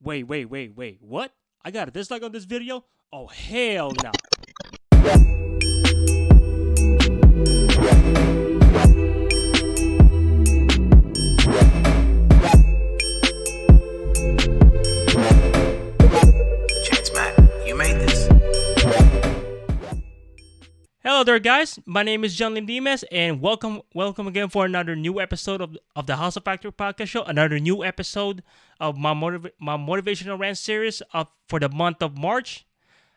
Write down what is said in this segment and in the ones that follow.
Wait. What? I got a dislike on this video? Oh, hell no. Mack, you made this. Hello there, guys. My name is Limdimas, and welcome again for another new episode of the House of Factory podcast show. Another new episode of my Motivational Rant Series for the month of March.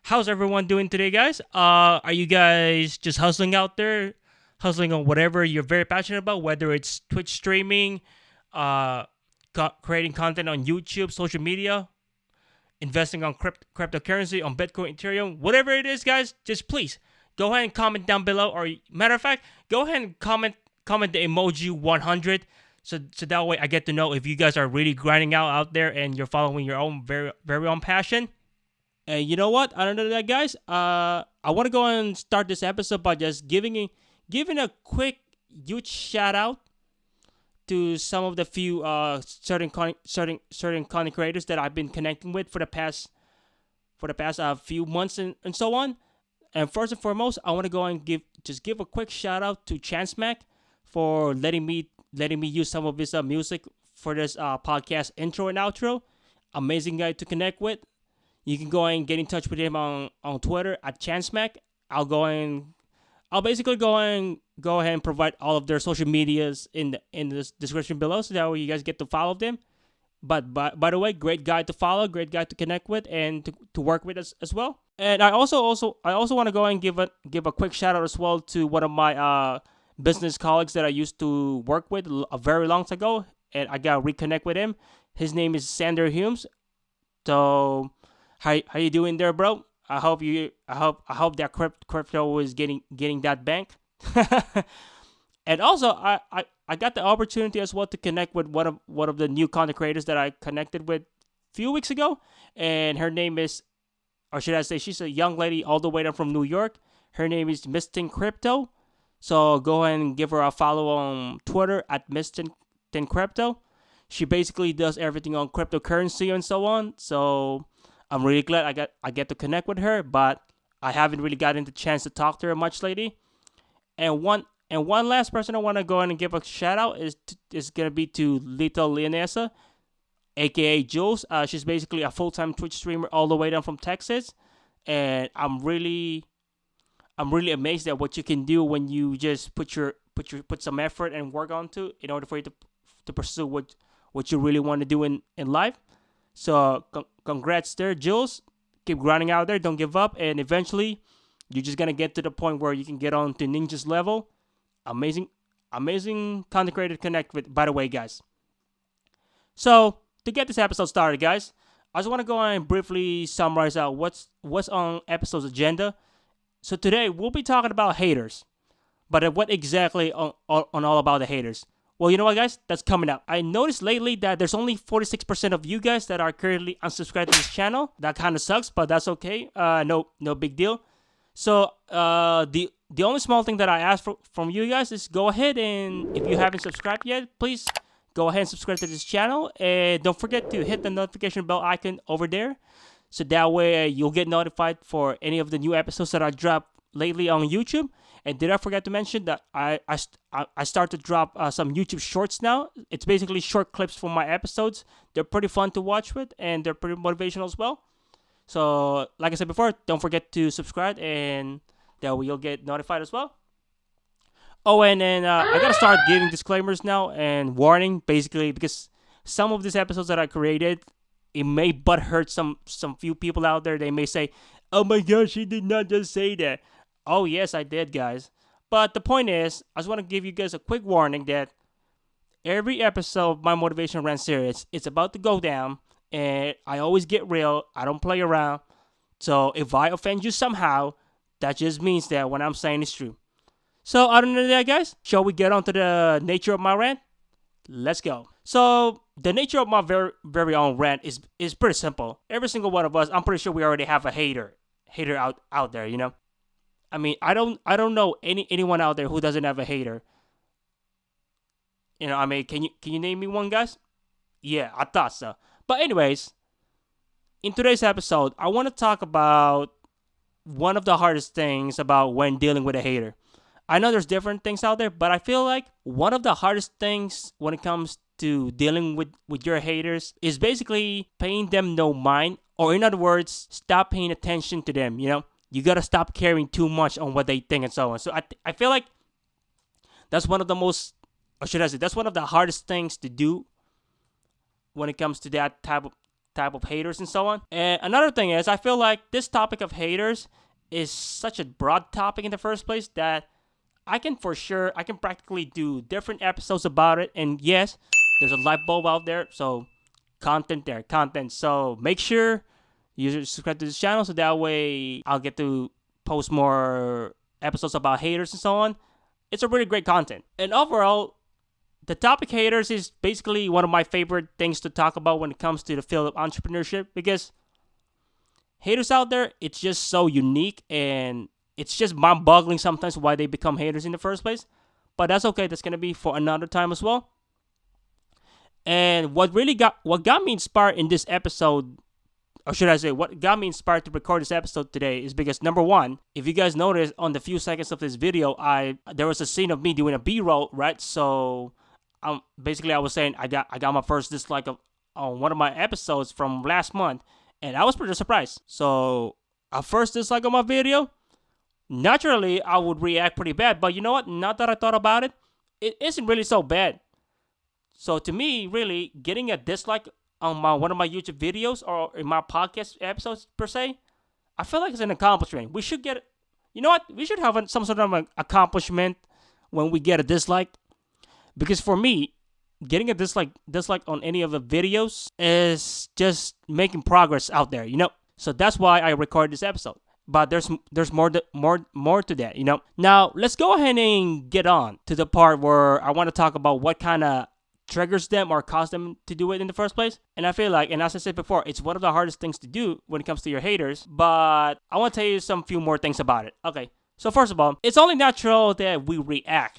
How's everyone doing today, guys? Are you guys just hustling out there, hustling on whatever you're very passionate about, whether it's Twitch streaming, creating content on YouTube, social media, investing on cryptocurrency, on Bitcoin, Ethereum, whatever it is, guys, just please go ahead and comment down below. Or matter of fact, go ahead and comment the emoji 100, so that way I get to know if you guys are really grinding out there and you're following your own very own passion. And you know what? Other than that, guys, I want to go and start this episode by just giving a quick huge shout out to some of the few certain content creators that I've been connecting with for the past few months and so on. And first and foremost, I want to go and give a quick shout out to Mack for letting me use some of his music for this podcast intro and outro. Amazing guy to connect with. You can go and get in touch with him on Twitter at Mack. I'll basically go ahead and provide all of their social medias in the description below, so that way you guys get to follow them. But by the way, great guy to follow, great guy to connect with, and to work with as well. And I also want to go and give a quick shout out as well to one of my business colleagues that I used to work with a very long time ago, and I got to reconnect with him. His name is Xander Himes. So how you doing there, bro? I hope that crypto is getting that bank. And also, I got the opportunity as well to connect with one of the new content creators that I connected with a few weeks ago, and her name is, or should I say, she's a young lady all the way down from New York. Her name is Mistin Crypto. So go ahead and give her a follow on Twitter at Mistin Crypto. She basically does everything on cryptocurrency and so on. So I'm really glad I get to connect with her, but I haven't really gotten the chance to talk to her much lately. And one last person I want to go in and give a shout out is gonna be to little Leonessa, aka Jules. She's basically a full-time Twitch streamer all the way down from Texas, and I'm really amazed at what you can do when you just put some effort and work onto in order for you to pursue what you really want to do in life. So congrats there, Jules. Keep grinding out there. Don't give up, and eventually you're just gonna get to the point where you can get on to Ninja's level. Amazing content creator to connect with, by the way, guys. So to get this episode started, guys, I just want to go and briefly summarize out what's on episode's agenda. So today we'll be talking about haters, but what exactly on all about the haters? Well, you know what, guys? That's coming up. I noticed lately that there's only 46% of you guys that are currently unsubscribed to this channel. That kind of sucks, but that's okay. No big deal. So the only small thing that I ask from you guys is go ahead, and if you haven't subscribed yet, please go ahead and subscribe to this channel. And don't forget to hit the notification bell icon over there, so that way you'll get notified for any of the new episodes that I drop lately on YouTube. And did I forget to mention that I start to drop some YouTube shorts now? It's basically short clips from my episodes. They're pretty fun to watch with, and they're pretty motivational as well. So, like I said before, don't forget to subscribe, and that way you'll get notified as well. Oh, and then I gotta start giving disclaimers now and warning, basically, because some of these episodes that I created, it may hurt some few people out there. They may say, "Oh my gosh, he did not just say that." Oh yes, I did, guys. But the point is, I just want to give you guys a quick warning that every episode of my Motivational Rant Series, it's about to go down. And I always get real. I don't play around. So if I offend you somehow, that just means that what I'm saying is true. So other than that, guys, shall we get on to the nature of my rant? Let's go. So the nature of my very own rant is pretty simple. Every single one of us, I'm pretty sure we already have a hater out there, you know. I mean, I don't know anyone out there who doesn't have a hater. You know, I mean, can you name me one, guys? Yeah, I thought so. But anyways, in today's episode, I want to talk about one of the hardest things about when dealing with a hater. I know there's different things out there, but I feel like one of the hardest things when it comes to dealing with your haters is basically paying them no mind, or in other words, stop paying attention to them. You gotta stop caring too much on what they think and so on. So I feel like that's one of the most, or should I say, that's one of the hardest things to do when it comes to that type of haters and so on. And another thing is, I feel like this topic of haters is such a broad topic in the first place that I can practically do different episodes about it. And yes, there's a light bulb out there, so content. So make sure you subscribe to this channel so that way I'll get to post more episodes about haters and so on. It's a really great content. And overall, the topic haters is basically one of my favorite things to talk about when it comes to the field of entrepreneurship, because haters out there, it's just so unique, and it's just mind-boggling sometimes why they become haters in the first place. But that's okay. That's gonna be for another time as well. And what got me inspired in this episode, or should I say, what got me inspired to record this episode today, is because number one, if you guys noticed on the few seconds of this video, there was a scene of me doing a B-roll, right? So basically I was saying I got my first dislike on one of my episodes from last month, and I was pretty surprised. So a first dislike on my video, naturally I would react pretty bad. But you know what? Now that I thought about it, it isn't really so bad. So to me, really, getting a dislike on one of my YouTube videos or in my podcast episodes per se, I feel like it's an accomplishment. We should get, you know what? We should have some sort of an accomplishment when we get a dislike. Because for me, getting a dislike on any of the videos is just making progress out there, So that's why I recorded this episode. But there's more to that, Now let's go ahead and get on to the part where I want to talk about what kind of triggers them or cause them to do it in the first place. And I feel like, and as I said before, it's one of the hardest things to do when it comes to your haters. But I want to tell you some few more things about it. Okay, so first of all, it's only natural that we react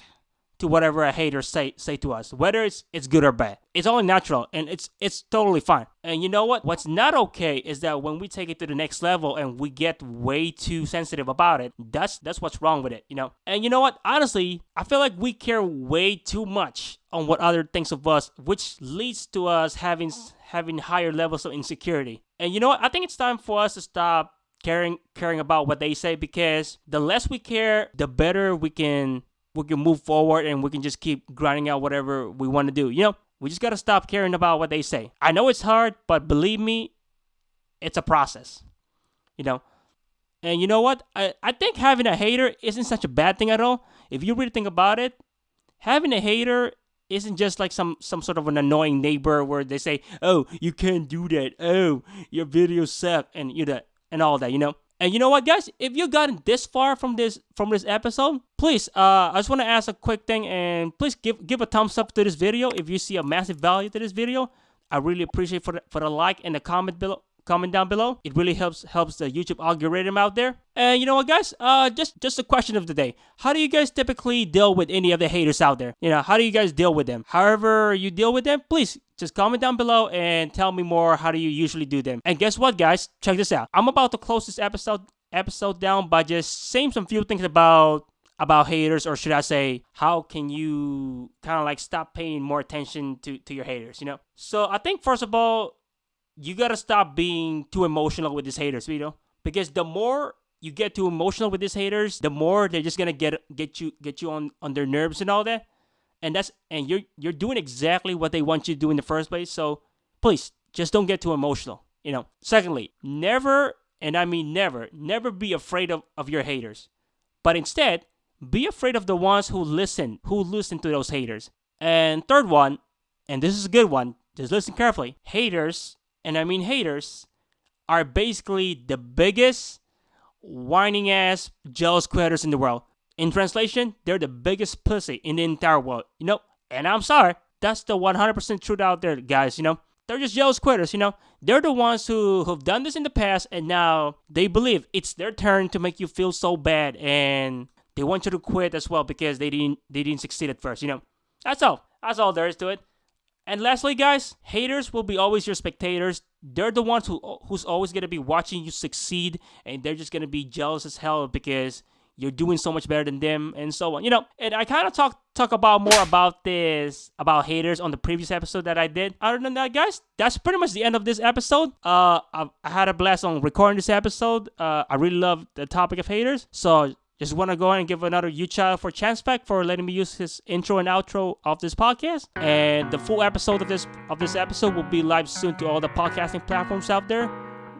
to whatever a hater say to us, whether it's good or bad. It's only natural, and it's totally fine. And you know what? What's not okay is that when we take it to the next level and we get way too sensitive about it, that's what's wrong with it, And you know what? Honestly, I feel like we care way too much on what other thinks of us, which leads to us having higher levels of insecurity. And you know what? I think it's time for us to stop caring about what they say, because the less we care, the better we can move forward, and we can just keep grinding out whatever we want to do. We just got to stop caring about what they say. I know it's hard, but believe me, it's a process, And you know what? I think having a hater isn't such a bad thing at all. If you really think about it, having a hater isn't just like some sort of an annoying neighbor where they say, "Oh, you can't do that. Oh, your videos suck," and and all that, And you know what, guys? If you've gotten this far from this episode, please, I just want to ask a quick thing, and please give a thumbs up to this video if you see a massive value to this video. I really appreciate for the like and the comment down below. It really helps the YouTube algorithm out there. And you know what, guys? Just a question of the day. How do you guys typically deal with any of the haters out there? How do you guys deal with them? However you deal with them, please just comment down below and tell me more. How do you usually do them? And guess what, guys? Check this out. I'm about to close this episode down by just saying some few things about haters, or should I say, how can you kind of like stop paying more attention to your haters, So I think first of all, you gotta stop being too emotional with these haters, because the more you get too emotional with these haters, the more they're just gonna get you on their nerves and all that. And you're doing exactly what they want you to do in the first place. So please, just don't get too emotional. Secondly, never, and I mean never be afraid of your haters, but instead be afraid of the ones who listen to those haters. And third one, and this is a good one, just listen carefully. Haters, and I mean haters, are basically the biggest whining ass jealous quitters in the world. In translation, they're the biggest pussy in the entire world, And I'm sorry, that's the 100% truth out there, guys, They're just jealous quitters, They're the ones who've done this in the past, and now they believe it's their turn to make you feel so bad, and they want you to quit as well because they didn't succeed at first, That's all there is to it. And lastly, guys, haters will be always your spectators. They're the ones who's always gonna be watching you succeed, and they're just gonna be jealous as hell because you're doing so much better than them, and so on. And I kind of talk about more about haters on the previous episode that I did. Other than that, guys, that's pretty much the end of this episode. I had a blast on recording this episode. I really love the topic of haters, so just want to go ahead and give another huge shout out for Chanspec for letting me use his intro and outro of this podcast. And the full episode of this episode will be live soon to all the podcasting platforms out there,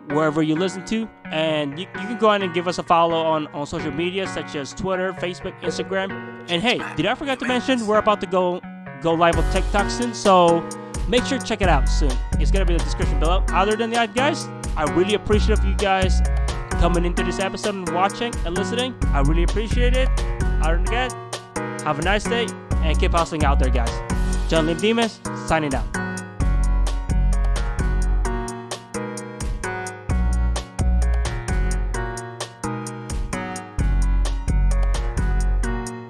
wherever you listen to. And you can go ahead and give us a follow on social media such as Twitter, Facebook, Instagram. And hey, did I forget to mention we're about to go live on TikTok soon, so make sure to check it out soon. It's gonna be in the description below. Other than that, guys, I really appreciate you guys coming into this episode and watching and listening. I really appreciate it. Other than that, have a nice day and keep hustling out there, guys. Limdimas signing out.